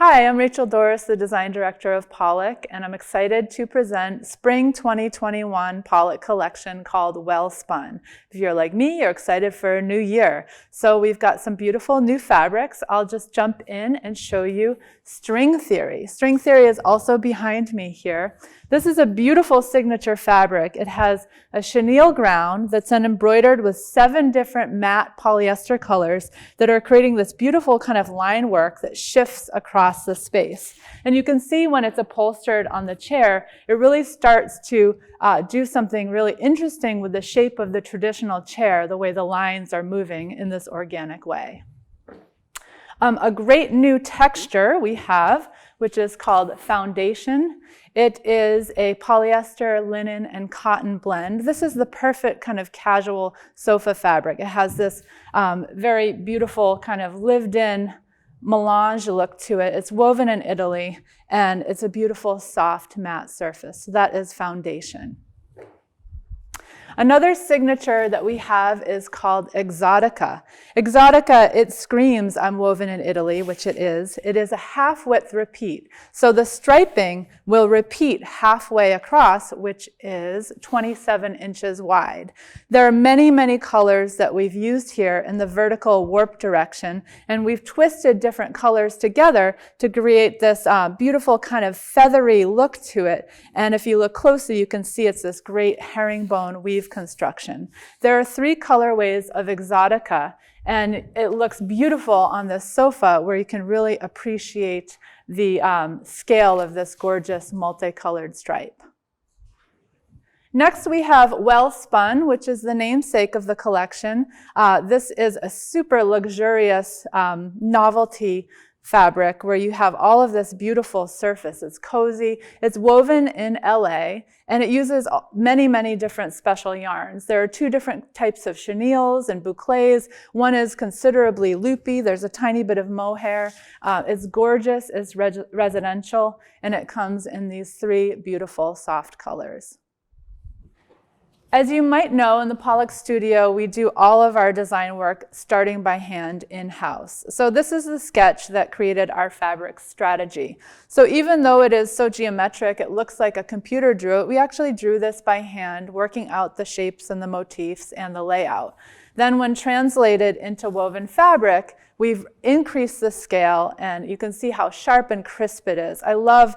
Hi, I'm Rachel Doriss, the Design Director of Pollack, and I'm excited to present Spring 2021 Pollack collection called WELLSPUN. If you're like me, you're excited for a new year. So we've got some beautiful new fabrics. I'll just jump in and show you string theory. String theory is also behind me here. This is a beautiful signature fabric. It has a chenille ground that's then embroidered with 7 different matte polyester colors that are creating this beautiful kind of line work that shifts across the space. And you can see when it's upholstered on the chair, it really starts to do something really interesting with the shape of the traditional chair, the way the lines are moving in this organic way. A great new texture we have, which is called foundation. It is a polyester, linen, and cotton blend. This is the perfect kind of casual sofa fabric. It has this very beautiful kind of lived-in melange look to it. It's woven in Italy, and it's a beautiful, soft, matte surface. So that is foundation. Another signature that we have is called Exotica. Exotica, it screams, I'm woven in Italy, which it is. It is a half-width repeat. So the striping will repeat halfway across, which is 27 inches wide. There are many, many colors that we've used here in the vertical warp direction, and we've twisted different colors together to create this beautiful kind of feathery look to it. And if you look closely, you can see it's this great herringbone weave construction. There are 3 colorways of Exotica, and it looks beautiful on this sofa where you can really appreciate the scale of this gorgeous multicolored stripe. Next, we have WELLSPUN, which is the namesake of the collection. This is a super luxurious novelty fabric where you have all of this beautiful surface. It's cozy. It's woven in LA, and it uses many, many different special yarns. There are 2 different types of chenilles and bouclés. One is considerably loopy. There's a tiny bit of mohair. It's gorgeous. It's residential, and it comes in these 3 beautiful soft colors. As you might know, in the Pollack studio, we do all of our design work starting by hand in-house. So this is the sketch that created our fabric strategy. So even though it is so geometric, it looks like a computer drew it, we actually drew this by hand, working out the shapes and the motifs and the layout. Then when translated into woven fabric, we've increased the scale, and you can see how sharp and crisp it is. I love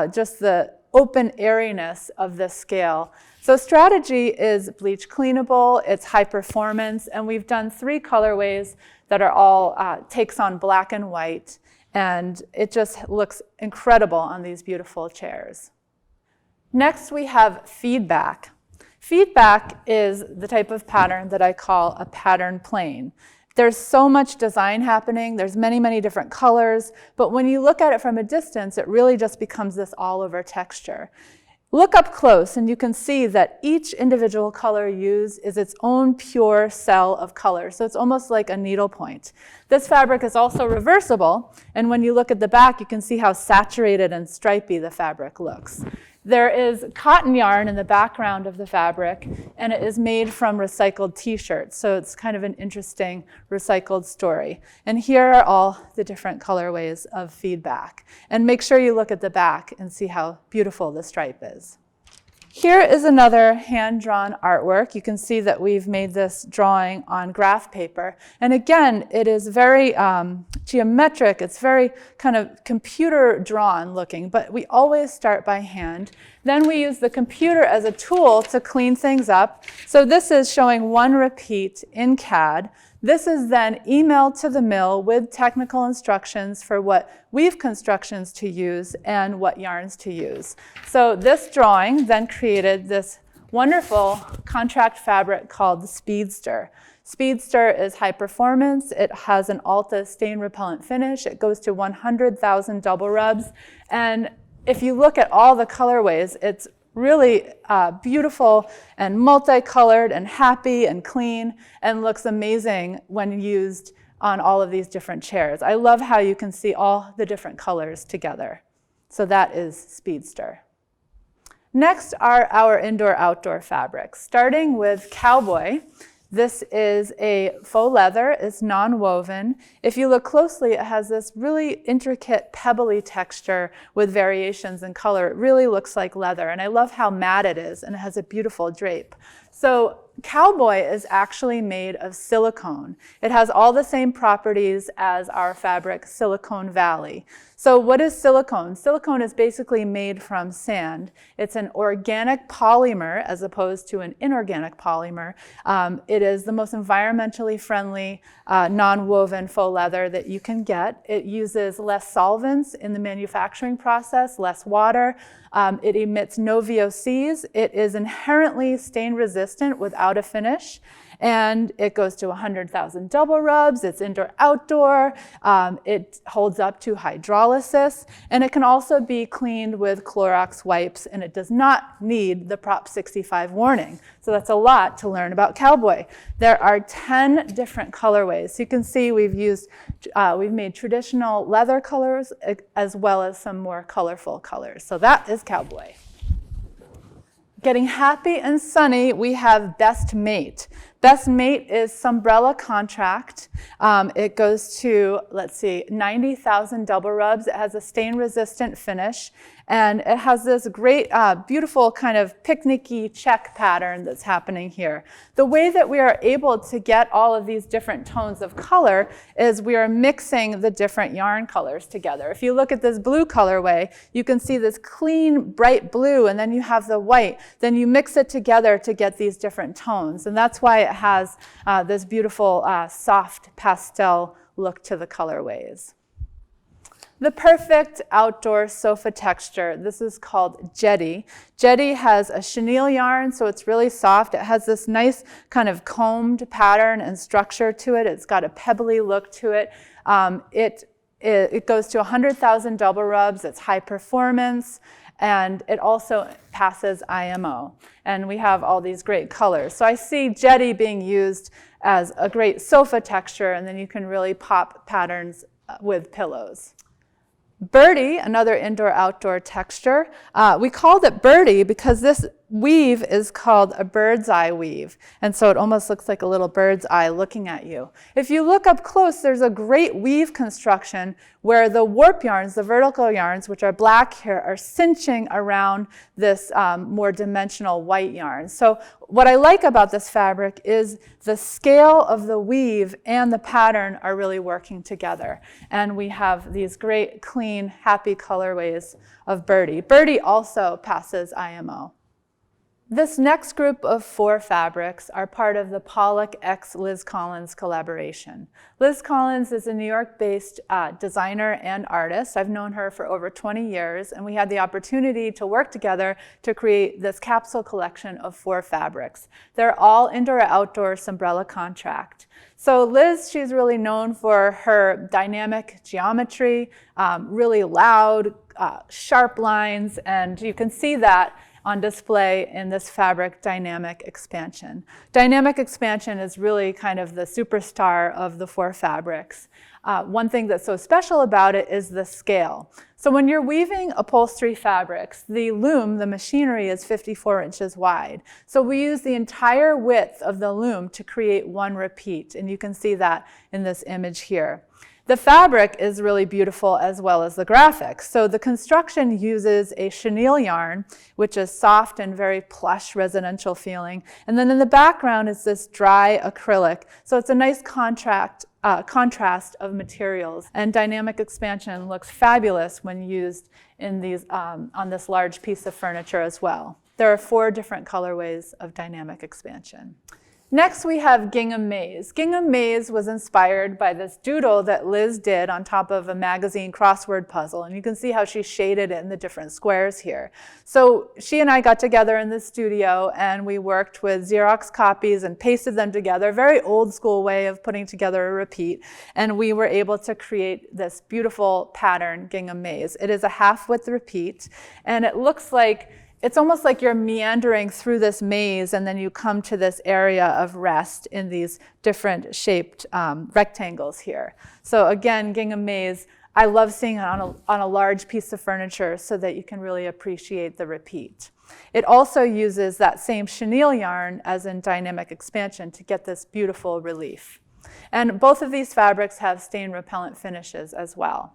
just the open airiness of this scale. So strategy is bleach cleanable, it's high performance, and we've done 3 colorways that are all takes on black and white, and it just looks incredible on these beautiful chairs. Next, we have feedback. Feedback is the type of pattern that I call a pattern plane. There's so much design happening, there's many, many different colors, but when you look at it from a distance, it really just becomes this all-over texture. Look up close and you can see that each individual color used is its own pure cell of color. So it's almost like a needlepoint. This fabric is also reversible, and when you look at the back, you can see how saturated and stripy the fabric looks. There is cotton yarn in the background of the fabric, and it is made from recycled t-shirts. So it's kind of an interesting recycled story. And here are all the different colorways of feedback. And make sure you look at the back and see how beautiful the stripe is. Here is another hand-drawn artwork. You can see that we've made this drawing on graph paper. And again, it is very geometric. It's very kind of computer-drawn looking, but we always start by hand. Then we use the computer as a tool to clean things up. So this is showing 1 repeat in CAD. This is then emailed to the mill with technical instructions for what weave constructions to use and what yarns to use. So this drawing then created this wonderful contract fabric called the Speedster. Speedster is high performance. It has an Alta stain repellent finish. It goes to 100,000 double rubs. And if you look at all the colorways, it's really beautiful and multicolored and happy and clean, and looks amazing when used on all of these different chairs. I love how you can see all the different colors together. So that is Speedster. Next are our indoor-outdoor fabrics, starting with Cowboy. This is a faux leather. It's non-woven. If you look closely, it has this really intricate pebbly texture with variations in color. It really looks like leather, and I love how matte it is, and it has a beautiful drape. So Cowboy is actually made of silicone. It has all the same properties as our fabric, Silicone Valley. So what is silicone? Silicone is basically made from sand. It's an organic polymer as opposed to an inorganic polymer. It is the most environmentally friendly non-woven faux leather that you can get. It uses less solvents in the manufacturing process, less water. It emits no VOCs. It is inherently stain resistant without a finish. And it goes to 100,000 double rubs. It's indoor-outdoor. It holds up to hydrolysis. And it can also be cleaned with Clorox wipes. And it does not need the Prop 65 warning. So that's a lot to learn about Cowboy. There are 10 different colorways. So you can see we've made traditional leather colors as well as some more colorful colors. So that is Cowboy. Getting happy and sunny, we have Best Mate. Best Mate is Sunbrella Contract. It goes to, let's see, 90,000 double rubs. It has a stain-resistant finish. And it has this great, beautiful kind of picnicky check pattern that's happening here. The way that we are able to get all of these different tones of color is we are mixing the different yarn colors together. If you look at this blue colorway, you can see this clean, bright blue, and then you have the white. Then you mix it together to get these different tones. And that's why it has this beautiful, soft pastel look to the colorways. The perfect outdoor sofa texture, this is called Jetty. Jetty has a chenille yarn, so it's really soft. It has this nice kind of combed pattern and structure to it. It's got a pebbly look to it. It goes to 100,000 double rubs. It's high performance, and it also passes IMO. And we have all these great colors. So I see Jetty being used as a great sofa texture, and then you can really pop patterns with pillows. Birdie, another indoor-outdoor texture. We called it Birdie because this weave is called a bird's eye weave. And so it almost looks like a little bird's eye looking at you. If you look up close, there's a great weave construction where the warp yarns, the vertical yarns, which are black here, are cinching around this more dimensional white yarn. So what I like about this fabric is the scale of the weave and the pattern are really working together. And we have these great, clean, happy colorways of Birdie. Birdie also passes IMO. This next group of 4 fabrics are part of the Pollack x Liz Collins collaboration. Liz Collins is a New York-based designer and artist. I've known her for over 20 years, and we had the opportunity to work together to create this capsule collection of 4 fabrics. They're all indoor-outdoor Sunbrella contract. So Liz, she's really known for her dynamic geometry, really loud, sharp lines, and you can see that on display in this fabric dynamic expansion. Dynamic expansion is really kind of the superstar of the 4 fabrics. One thing that's so special about it is the scale. So when you're weaving upholstery fabrics, the loom, the machinery, is 54 inches wide. So we use the entire width of the loom to create one repeat, and you can see that in this image here. The fabric is really beautiful as well as the graphics. So the construction uses a chenille yarn, which is soft and very plush residential feeling. And then in the background is this dry acrylic. So it's a nice contrast of materials. And dynamic expansion looks fabulous when used in these, on this large piece of furniture as well. There are 4 different colorways of dynamic expansion. Next, we have Gingham Maze. Gingham Maze was inspired by this doodle that Liz did on top of a magazine crossword puzzle, and you can see how she shaded it in the different squares here. So she and I got together in the studio, and we worked with Xerox copies and pasted them together, very old school way of putting together a repeat, and we were able to create this beautiful pattern, Gingham Maze. It is a half-width repeat, and it looks like it's almost like you're meandering through this maze, and then you come to this area of rest in these different shaped rectangles here. So again, Gingham Maze, I love seeing it on a large piece of furniture so that you can really appreciate the repeat. It also uses that same chenille yarn as in dynamic expansion to get this beautiful relief. And both of these fabrics have stain repellent finishes as well.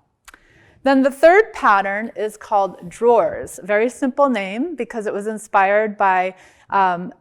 Then the third pattern is called Drawers. Very simple name because it was inspired by an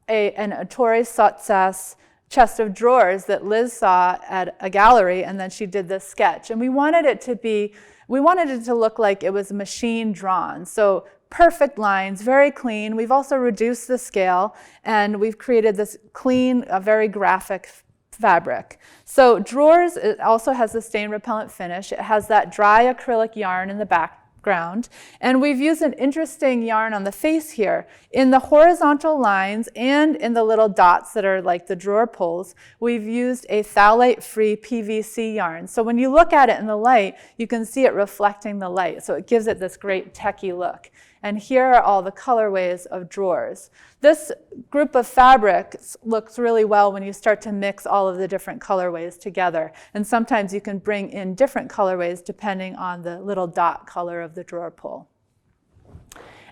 Ettore Sottsass chest of drawers that Liz saw at a gallery, and then she did this sketch. And we wanted it to look like it was machine drawn. So perfect lines, very clean. We've also reduced the scale, and we've created this clean, very graphic fabric. So Drawers, it also has the stain repellent finish. It has that dry acrylic yarn in the background. And we've used an interesting yarn on the face here. In the horizontal lines and in the little dots that are like the drawer pulls, we've used a phthalate-free PVC yarn. So when you look at it in the light, you can see it reflecting the light. So it gives it this great techie look. And here are all the colorways of Drawers. This group of fabrics looks really well when you start to mix all of the different colorways together. And sometimes you can bring in different colorways depending on the little dot color of the drawer pull.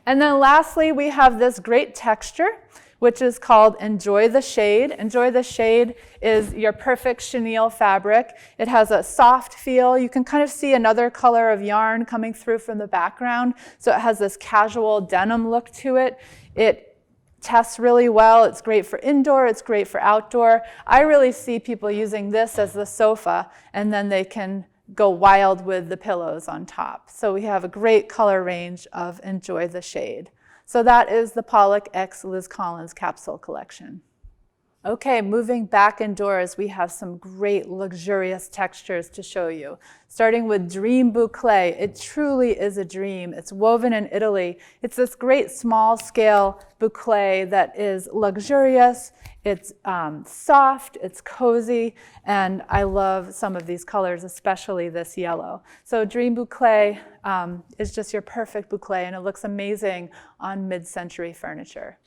And then lastly, we have this great texture, which is called Enjoy the Shade. Enjoy the Shade is your perfect chenille fabric. It has a soft feel. You can kind of see another color of yarn coming through from the background. So it has this casual denim look to it. It tests really well. It's great for indoor. It's great for outdoor. I really see people using this as the sofa, and then they can go wild with the pillows on top. So we have a great color range of Enjoy the Shade. So that is the Pollack x Liz Collins capsule collection. Okay, moving back indoors, we have some great luxurious textures to show you. Starting with Dream Boucle. It truly is a dream. It's woven in Italy. It's this great small scale boucle that is luxurious. It's soft, it's cozy, and I love some of these colors, especially this yellow. So Dream Boucle is just your perfect boucle, and it looks amazing on mid-century furniture.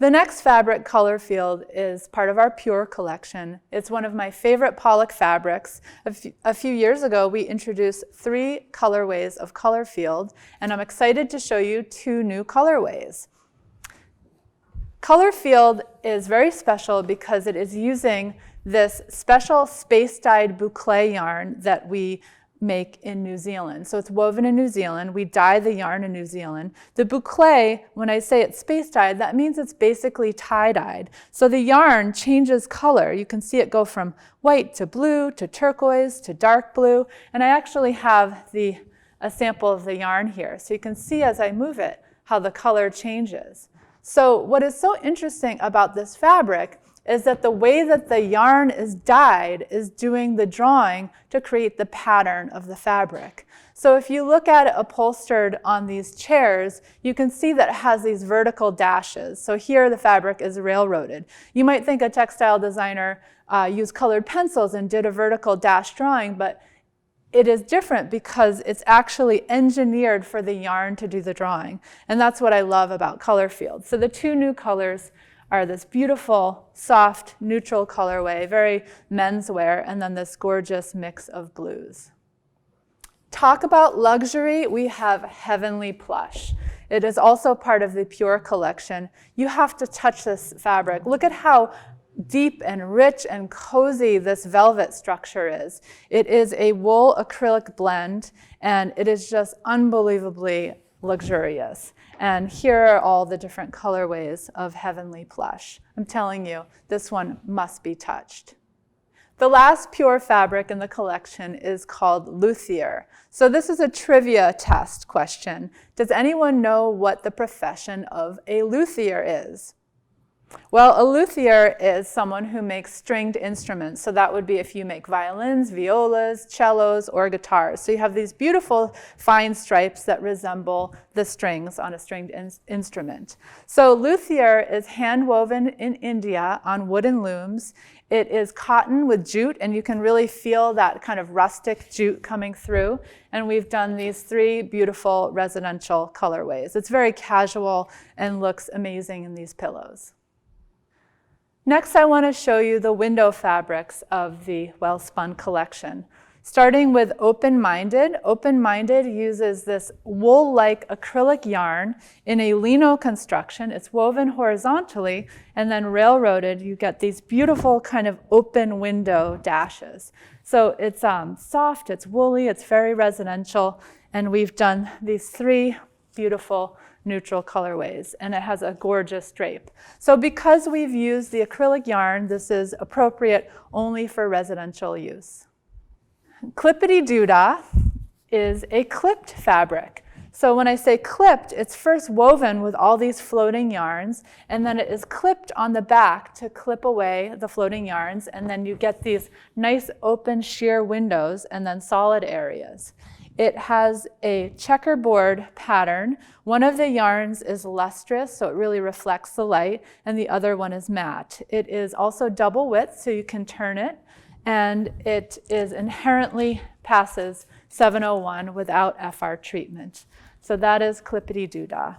The next fabric color field is part of our Pure collection. It's one of my favorite Pollack fabrics. A few years ago, we introduced 3 colorways of color field, and I'm excited to show you 2 new colorways. Color Field is very special because it is using this special space-dyed boucle yarn that we make in New Zealand. So it's woven in New Zealand. We dye the yarn in New Zealand. The boucle, when I say it's space-dyed, that means it's basically tie-dyed. So the yarn changes color. You can see it go from white to blue to turquoise to dark blue. And I actually have a sample of the yarn here. So you can see as I move it how the color changes. So what is so interesting about this fabric is that the way that the yarn is dyed is doing the drawing to create the pattern of the fabric. So if you look at it upholstered on these chairs, you can see that it has these vertical dashes. So here the fabric is railroaded. You might think a textile designer used colored pencils and did a vertical dash drawing, but it is different because it's actually engineered for the yarn to do the drawing. And that's what I love about Color Field. So the 2 new colors are this beautiful, soft, neutral colorway, very menswear, and then this gorgeous mix of blues. Talk about luxury, we have Heavenly Plush. It is also part of the Pure collection. You have to touch this fabric. Look at how deep and rich and cozy this velvet structure is. It is a wool acrylic blend, and it is just unbelievably luxurious. And here are all the different colorways of Heavenly Plush. I'm telling you, this one must be touched. The last Pure fabric in the collection is called Luthier. So this is a trivia test question. Does anyone know what the profession of a luthier is? Well, a luthier is someone who makes stringed instruments. So that would be if you make violins, violas, cellos, or guitars. So you have these beautiful fine stripes that resemble the strings on a stringed instrument. So luthier is hand woven in India on wooden looms. It is cotton with jute, and you can really feel that kind of rustic jute coming through. And we've done these 3 beautiful residential colorways. It's very casual and looks amazing in these pillows. Next, I want to show you the window fabrics of the WELLSPUN collection. Starting with Open-Minded. Open-Minded uses this wool-like acrylic yarn in a lino construction. It's woven horizontally and then railroaded. You get these beautiful kind of open window dashes. So it's soft, it's woolly, it's very residential, and we've done these 3 beautiful neutral colorways, and it has a gorgeous drape. So because we've used the acrylic yarn, this is appropriate only for residential use. Clippity-Doo-Dah is a clipped fabric. So when I say clipped, it's first woven with all these floating yarns, and then it is clipped on the back to clip away the floating yarns, and then you get these nice open sheer windows and then solid areas. It has a checkerboard pattern. One of the yarns is lustrous, so it really reflects the light, and the other one is matte. It is also double width, so you can turn it, and it is inherently passes 701 without FR treatment. So that is Clippity-Doo-Dah.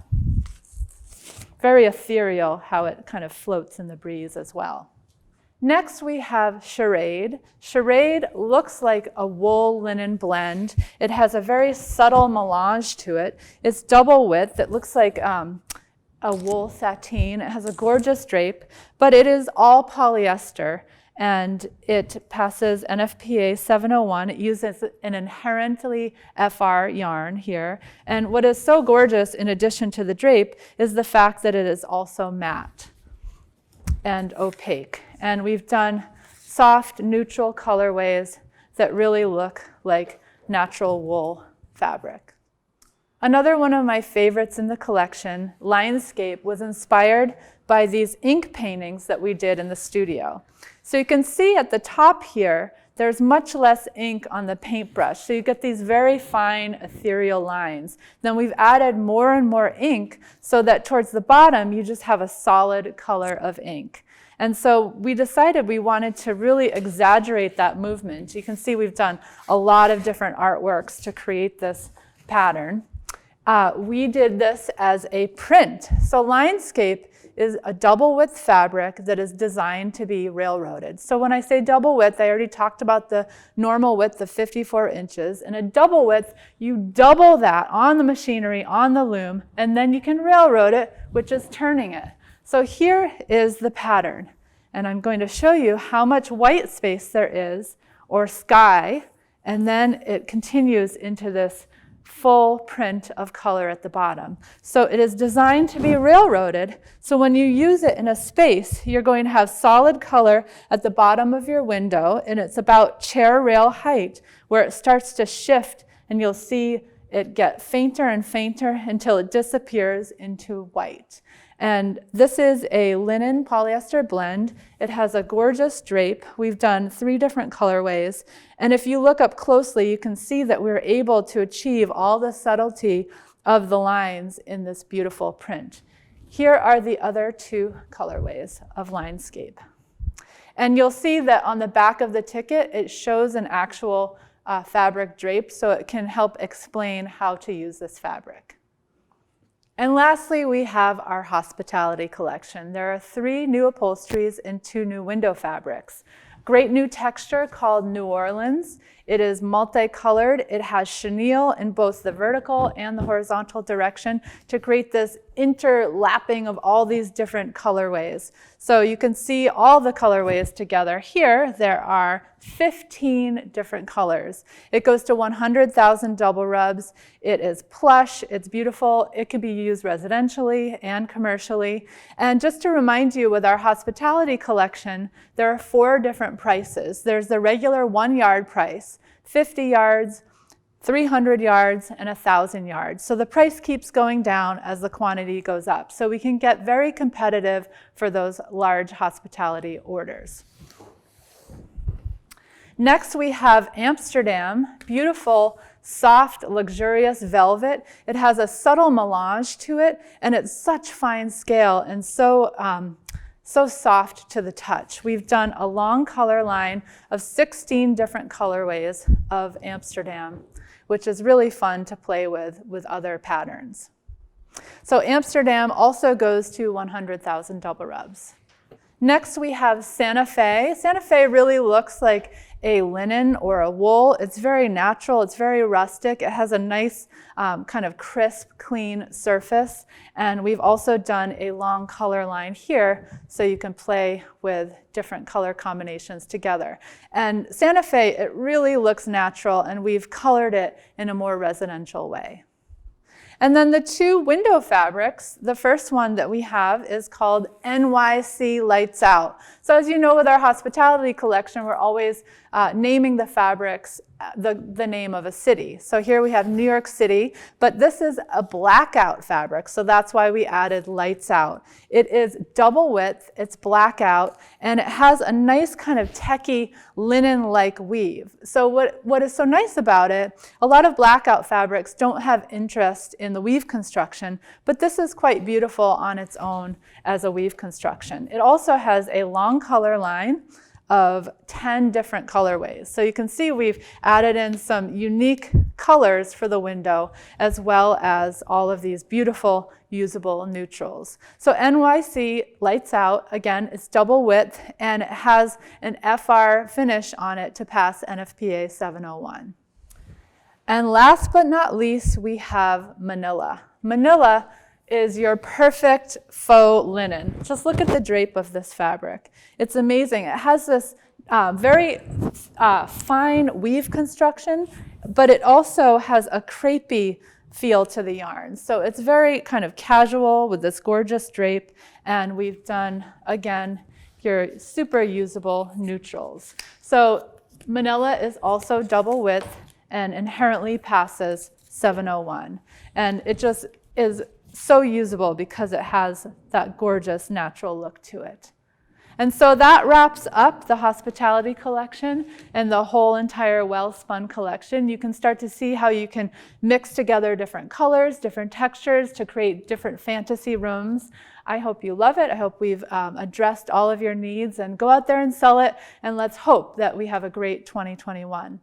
Very ethereal how it kind of floats in the breeze as well. Next we have Charade. Charade looks like a wool linen blend. It has a very subtle melange to it. It's double width. It looks like a wool sateen. It has a gorgeous drape, but it is all polyester, and it passes NFPA 701. It uses an inherently FR yarn here. And what is so gorgeous, in addition to the drape, is the fact that it is also matte and opaque. And we've done soft, neutral colorways that really look like natural wool fabric. Another one of my favorites in the collection, Linescape, was inspired by these ink paintings that we did in the studio. So you can see at the top here, there's much less ink on the paintbrush. So you get these very fine ethereal lines. Then we've added more and more ink so that towards the bottom, you just have a solid color of ink. And so we decided we wanted to really exaggerate that movement. You can see we've done a lot of different artworks to create this pattern. We did this as a print. So Linescape is a double width fabric that is designed to be railroaded. So when I say double width, I already talked about the normal width of 54 inches. In a double width, you double that on the machinery, on the loom, and then you can railroad it, which is turning it. So here is the pattern, and I'm going to show you how much white space there is, or sky, and then it continues into this full print of color at the bottom. So it is designed to be railroaded, so when you use it in a space, you're going to have solid color at the bottom of your window, and it's about chair rail height, where it starts to shift, and you'll see it get fainter and fainter until it disappears into white. And this is a linen polyester blend. It has a gorgeous drape. We've done 3 different colorways. And if you look up closely, you can see that we're able to achieve all the subtlety of the lines in this beautiful print. Here are the other 2 colorways of Linescape. And you'll see that on the back of the ticket, it shows an actual fabric drape, so it can help explain how to use this fabric. And lastly, we have our hospitality collection. There are 3 new upholsteries and 2 new window fabrics. Great new texture called New Orleans. It is multicolored. It has chenille in both the vertical and the horizontal direction to create this interlapping of all these different colorways. So you can see all the colorways together. Here, there are 15 different colors. It goes to 100,000 double rubs. It is plush, it's beautiful. It can be used residentially and commercially. And just to remind you, with our hospitality collection, there are 4 different prices. There's the regular 1-yard price, 50 yards, 300 yards, and 1,000 yards. So the price keeps going down as the quantity goes up. So we can get very competitive for those large hospitality orders. Next, we have Amsterdam, beautiful, soft, luxurious velvet. It has a subtle melange to it, and it's such fine scale and so soft to the touch. We've done a long color line of 16 different colorways of Amsterdam, which is really fun to play with other patterns. So Amsterdam also goes to 100,000 double rubs. Next, we have Santa Fe. Santa Fe really looks like a linen or a wool. It's very natural. It's very rustic. It has a nice kind of crisp, clean surface. And we've also done a long color line here so you can play with different color combinations together. And Santa Fe, it really looks natural, and we've colored it in a more residential way. And then the two window fabrics, the first one that we have is called NYC Lights Out. So as you know, with our hospitality collection, we're always naming the fabrics the name of a city. So here we have New York City, but this is a blackout fabric, so that's why we added lights out. It is double width, it's blackout, and it has a nice kind of techie linen-like weave. So what is so nice about it, a lot of blackout fabrics don't have interest in the weave construction, but this is quite beautiful on its own as a weave construction. It also has a long color line of 10 different colorways. So you can see we've added in some unique colors for the window, as well as all of these beautiful usable neutrals. So NYC Lights Out, again, it's double width, and it has an FR finish on it to pass NFPA 701. And last but not least, we have Manila. Manila is your perfect faux linen. Just look at the drape of this fabric. It's amazing. It has this very fine weave construction, but it also has a crepey feel to the yarn. So it's very kind of casual with this gorgeous drape, and we've done, again, your super usable neutrals. So Manila is also double width and inherently passes 701. And it just is so usable because it has that gorgeous natural look to it. And so that wraps up the hospitality collection and the whole entire WELLSPUN collection. You can start to see how you can mix together different colors, different textures to create different fantasy rooms. I hope you love it. I hope we've addressed all of your needs, and go out there and sell it, and let's hope that we have a great 2021.